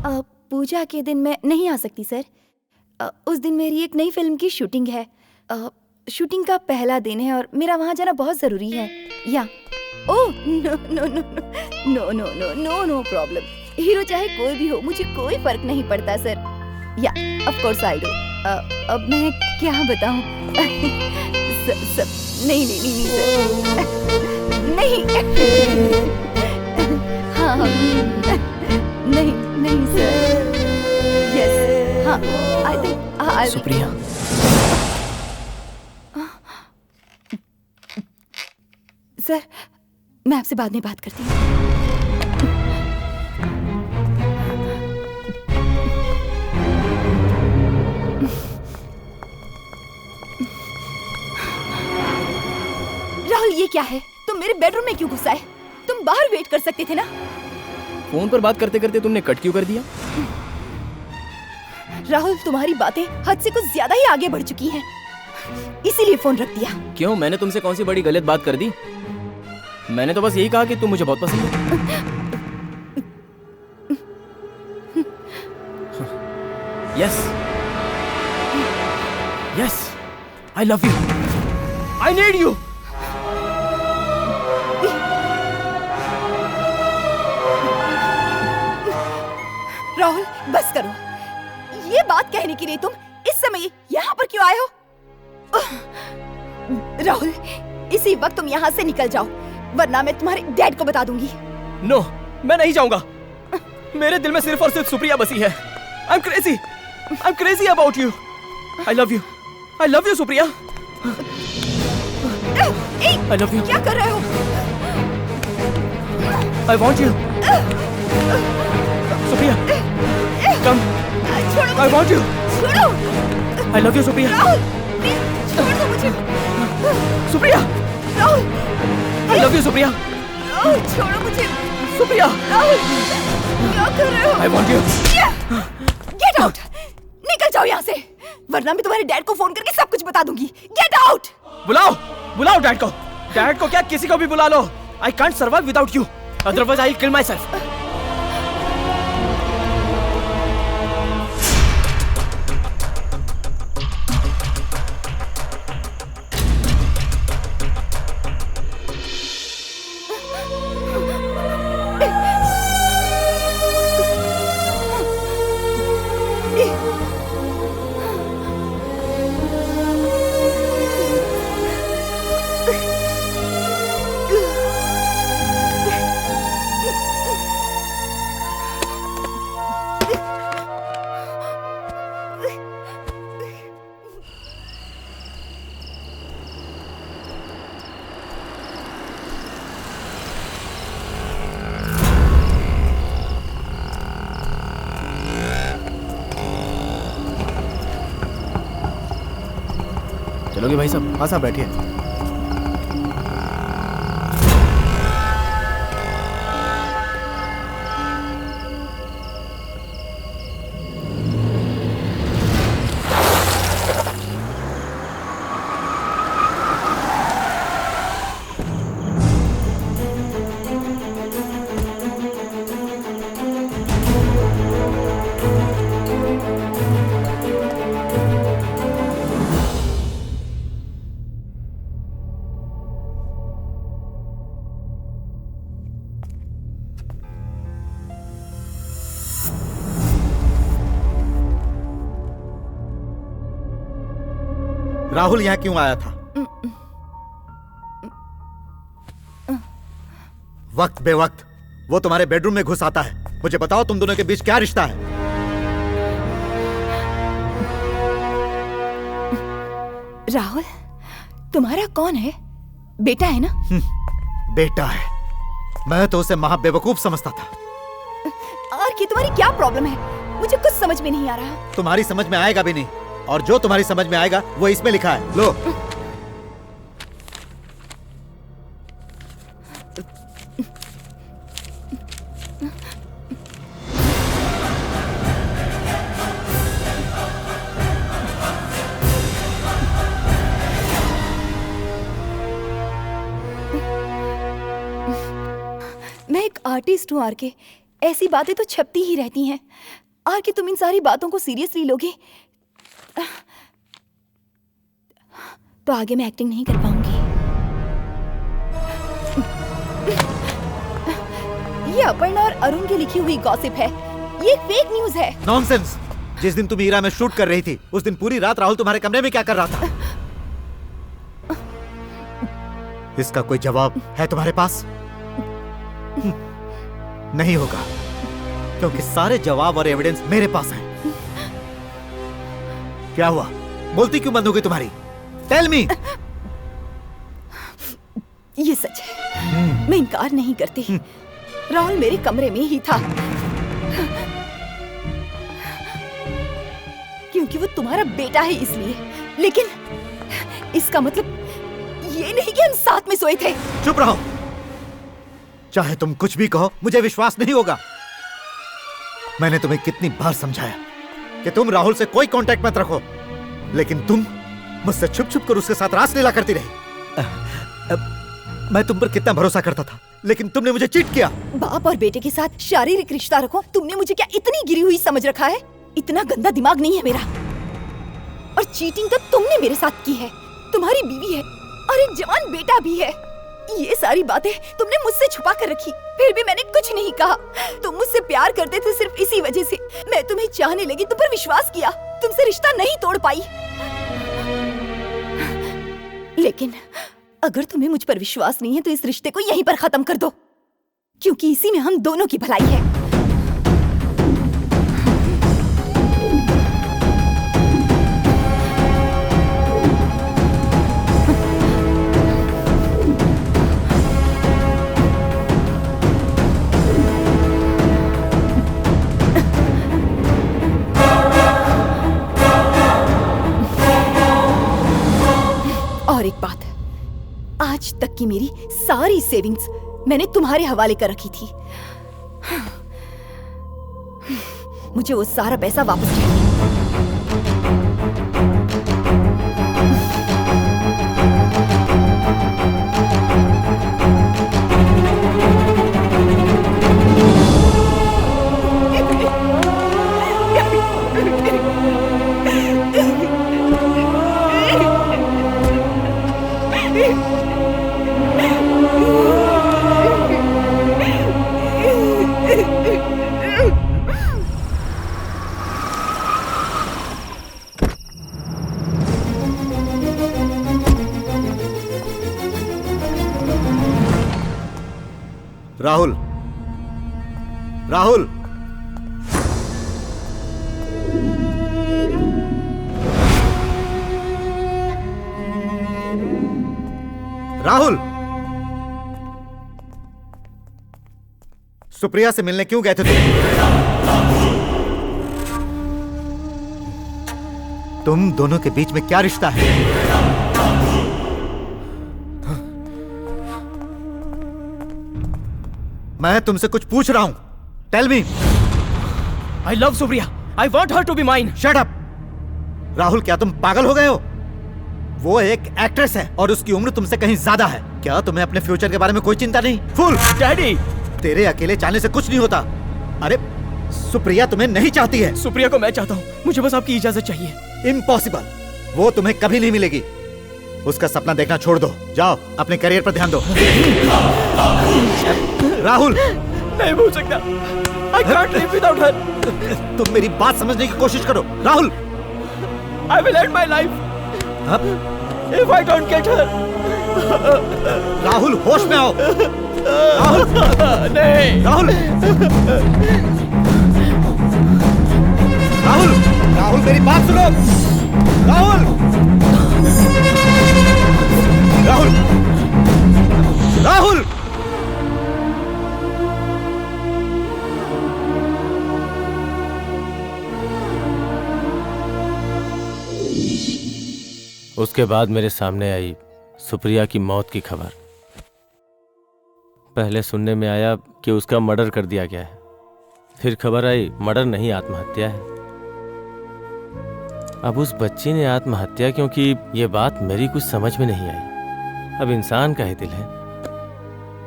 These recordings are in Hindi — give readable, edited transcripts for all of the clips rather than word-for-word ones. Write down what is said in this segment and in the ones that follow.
पूजा के दिन मैं नहीं आ सकती सर। उस दिन मेरी एक नई फिल्म की शूटिंग है। शूटिंग का पहला दिन है और मेरा वहाँ जाना बहुत ज़रूरी है। या oh no no no no no no no no problem. Hero चाहे कोई भी हो, मुझे कोई फर्क नहीं पड़ता सर। या ऑफ कोर्स आई डू। अब मैं क्या बताऊँ? नहीं नहीं नहीं सर, नहीं। हाँ नहीं नहीं सर। यस हाँ आई थिंक सुप्रिया, सर मैं आपसे बाद में बात करती हूँ। राहुल ये क्या है? तुम मेरे बेडरूम में क्यों घुसा है? तुम बाहर वेट कर सकते थे ना? फोन पर बात करते करते तुमने कट क्यों कर दिया? राहुल तुम्हारी बातें हद से कुछ ज्यादा ही आगे बढ़ चुकी हैं, इसीलिए फोन रख दिया। क्यों, मैंने तुमसे कौन सी बड़ी गलत बात कर दी? मैंने तो बस यही कहा कि तुम मुझे बहुत पसंद हो। Yes yes, I love you, I need you. Rahul बस करो। ये बात कहने के लिए तुम इस समय यहाँ पर क्यों आए हो? राहुल इसी वक्त तुम यहाँ से निकल जाओ, वरना मैं तुम्हारे डैड को बता दूंगी। नो, मैं नहीं जाऊंगा। मेरे दिल में सिर्फ और सिर्फ सुप्रिया बसी है। I am crazy about you. I love you Supriya. I love you. क्या कर रहे हो? I want you Supriya, come. I want you. छोड़ो। I love you Supriya. Rahul please छोड़ दो मुझे। Supriya, Rahul I love you Supriya. Rahul छोड़ो मुझे। सुप्रिया, राहुल क्या कर रहे हो? I want you. Get out, निकल जाओ यहाँ से, वरना मैं तुम्हारे डैड को फोन करके सब कुछ बता दूंगी। Get out. बुलाओ डैड को। डैड को क्या, किसी को भी बुला लो। I can't survive without you, otherwise I will kill myself. चलोगे भाई साहब? हाँ साहब बैठिए। राहुल यहाँ क्यों आया था? वक्त बेवक्त वो तुम्हारे बेडरूम में घुस आता है। मुझे बताओ तुम दोनों के बीच क्या रिश्ता है? राहुल तुम्हारा कौन है? बेटा है ना? बेटा है। मैं तो उसे महा बेवकूफ समझता था। और कि तुम्हारी क्या प्रॉब्लम है? मुझे कुछ समझ में नहीं आ रहा। तुम्हारी समझ में आएगा भी नहीं, और जो तुम्हारी समझ में आएगा वो इसमें लिखा है। लो। मैं एक आर्टिस्ट हूँ आरके, ऐसी बातें तो छपती ही रहती हैं। और कि तुम इन सारी बातों को सीरियसली लोगे तो आगे मैं एक्टिंग नहीं कर पाऊंगी। ये अपर्णा और अरुण की लिखी हुई गॉसिप है, ये फेक न्यूज है। नॉनसेंस। जिस दिन तुम हीरा में शूट कर रही थी उस दिन पूरी रात राहुल तुम्हारे कमरे में क्या कर रहा था? इसका कोई जवाब है तुम्हारे पास? नहीं होगा, क्योंकि सारे जवाब और एविडेंस मेरे पास हैं। क्या हुआ? बोलती क्यों बंद हो गई तुम्हारी? Tell me. ये सच है, मैं इनकार नहीं करती। राहुल मेरे कमरे में ही था, क्योंकि वो तुम्हारा बेटा है इसलिए। लेकिन इसका मतलब ये नहीं कि हम साथ में सोए थे। चुप रहो। चाहे तुम कुछ भी कहो, मुझे विश्वास नहीं होगा। मैंने तुम्हें कितनी बार समझाया कि तुम राहुल से कोई कांटेक्ट मत रखो, लेकिन तुम मुझसे छुप छुप कर उसके साथ रासलीला करती रही। मैं तुम पर कितना भरोसा करता था, लेकिन तुमने मुझे चीट किया। बाप और बेटे के साथ शारीरिक रिश्ता रखो, तुमने मुझे क्या इतनी गिरी हुई समझ रखा है? इतना गंदा दिमाग नहीं है मेरा। और चीटिंग तो तुमने मेरे साथ की है, तुम्हारी बीवी है और एक जवान बेटा भी है। ये सारी बातें तुमने मुझसे छुपा कर रखी, फिर भी मैंने कुछ नहीं कहा। तुम मुझसे प्यार करते थे सिर्फ इसी वजह से। मैं तुम्हें चाहने लगी, तुम पर विश्वास किया, तुमसे रिश्ता नहीं तोड़ पाई। लेकिन अगर तुम्हें मुझ पर विश्वास नहीं है तो इस रिश्ते को यहीं पर खत्म कर दो, क्योंकि इसी में हम दोनों की भलाई है। और एक बात, आज तक की मेरी सारी सेविंग्स मैंने तुम्हारे हवाले कर रखी थी। मुझे वो सारा पैसा वापस चाहिए। राहुल, राहुल, राहुल, सुप्रिया से मिलने क्यों गए थे तुम दोनों के बीच में क्या रिश्ता है? मैं तुमसे कुछ पूछ रहा हूं, tell me. I love Supriya. I want her to be mine. Shut up. Rahul, क्या तुम पागल हो गए हो? वो एक एक्ट्रेस है और उसकी उम्र तुमसे कहीं ज्यादा है। क्या तुम्हें अपने फ्यूचर के बारे में कोई चिंता नहीं? फूल। डैडी, तेरे अकेले जाने से कुछ नहीं होता। अरे सुप्रिया तुम्हें नहीं चाहती है। सुप्रिया को मैं चाहता हूँ, मुझे बस आपकी इजाजत चाहिए। इम्पॉसिबल, वो तुम्हें कभी नहीं मिलेगी। उसका सपना देखना छोड़ दो, जाओ अपने करियर पर ध्यान दो। राहुल, नहीं भूल सकता। I can't live without her. तुम मेरी बात समझने की कोशिश करो। Rahul, I will end my life if I don't get her. Rahul, होश में आओ। राहुल, नहीं। राहुल, राहुल, राहुल, मेरी बात सुनो। राहुल, राहुल, राहुल। उसके बाद मेरे सामने आई सुप्रिया की मौत की खबर। पहले सुनने में आया कि उसका मर्डर कर दिया गया है, फिर खबर आई मर्डर नहीं, आत्महत्या है। अब उस बच्ची ने आत्महत्या क्यों की, ये बात मेरी कुछ समझ में नहीं आई। अब इंसान का ही दिल है,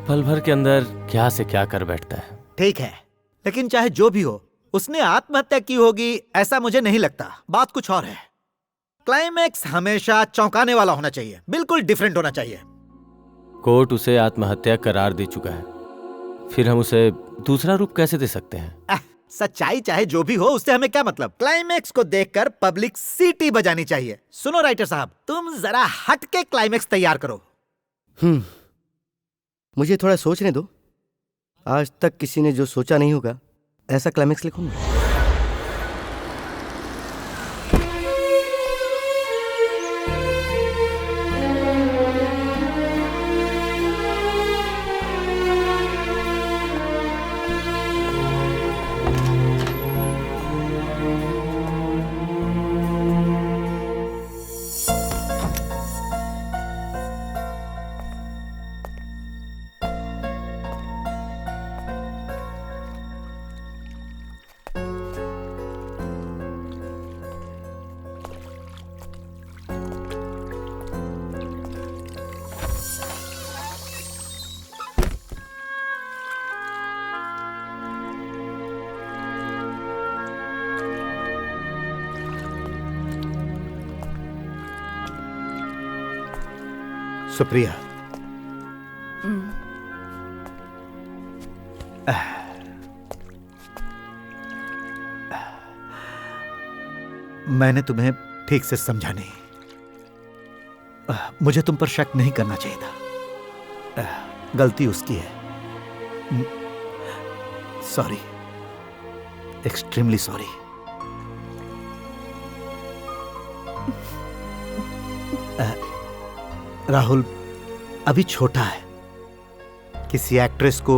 पल भर के अंदर क्या से क्या कर बैठता है। ठीक है, लेकिन चाहे जो भी हो, उसने आत्महत्या की होगी ऐसा मुझे नहीं लगता। बात कुछ और है। क्लाइमैक्स हमेशा चौंकाने वाला होना चाहिए, बिल्कुल डिफरेंट होना चाहिए। कोर्ट उसे आत्महत्या करार दे चुका है, फिर हम उसे दूसरा रूप कैसे दे सकते हैं? सच्चाई चाहे जो भी हो, उससे हमें क्या मतलब। क्लाइमैक्स को देखकर पब्लिक सीटी बजानी चाहिए। सुनो राइटर साहब, तुम जरा हट के क्लाइमैक्स तैयार करो। मुझे थोड़ा सोचने दो। आज तक किसी ने जो सोचा नहीं होगा ऐसा क्लाइमैक्स लिखूंगा। सुप्रिया, मैंने तुम्हें ठीक से समझा नहीं। मुझे तुम पर शक नहीं करना चाहिए था। गलती उसकी है। Sorry, extremely sorry. राहुल अभी छोटा है। किसी एक्ट्रेस को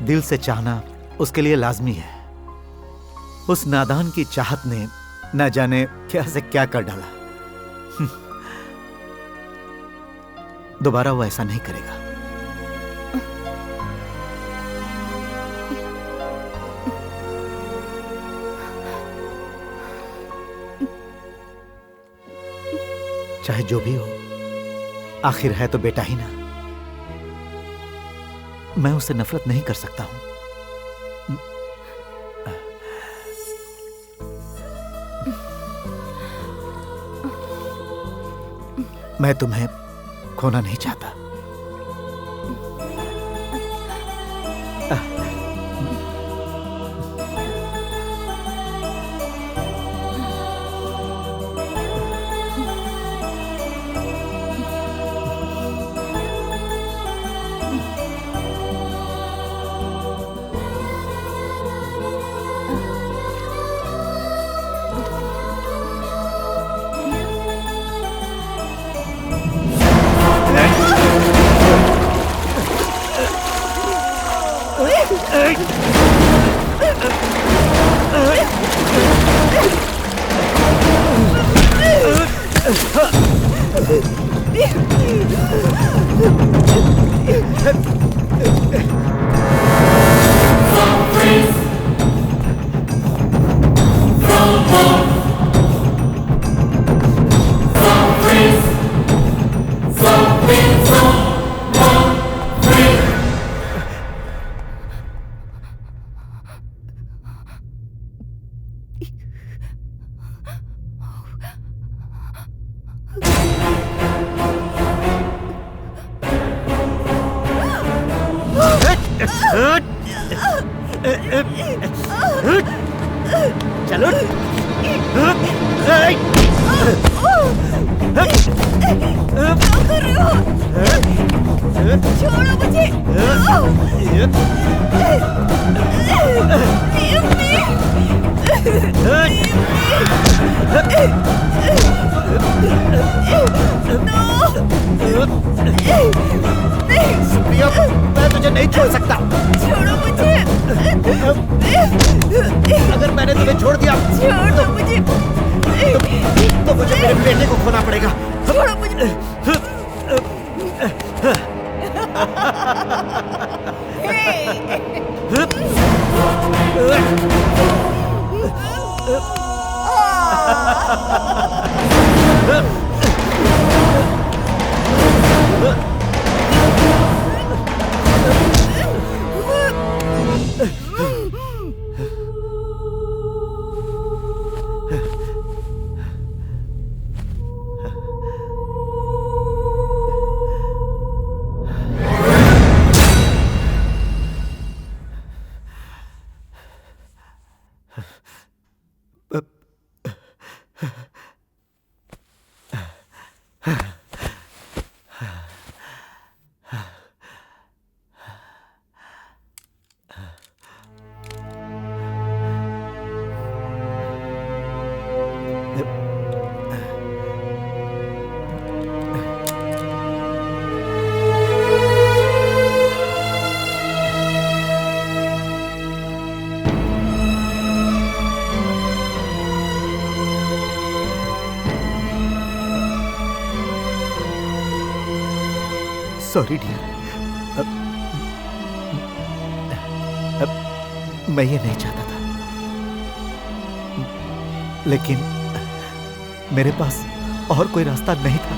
दिल से चाहना उसके लिए लाजमी है। उस नादान की चाहत ने न जाने क्या से क्या कर डाला। दोबारा वो ऐसा नहीं करेगा। चाहे जो भी हो, आखिर है तो बेटा ही ना। मैं उससे नफरत नहीं कर सकता हूं। मैं तुम्हें खोना नहीं चाहता। चलो छोड़ो मुझे। सुप्रिया, मैं तुझे नहीं छोड़ सकता। छोड़ो मुझे। अगर मैंने तुम्हें छोड़ दिया छोड़ो मुझे। तो मुझे मेरे बेटे को खोना पड़ेगा। छोड़ो मुझे। Sorry dear. मैं ये नहीं चाहता था, लेकिन मेरे पास और कोई रास्ता नहीं था।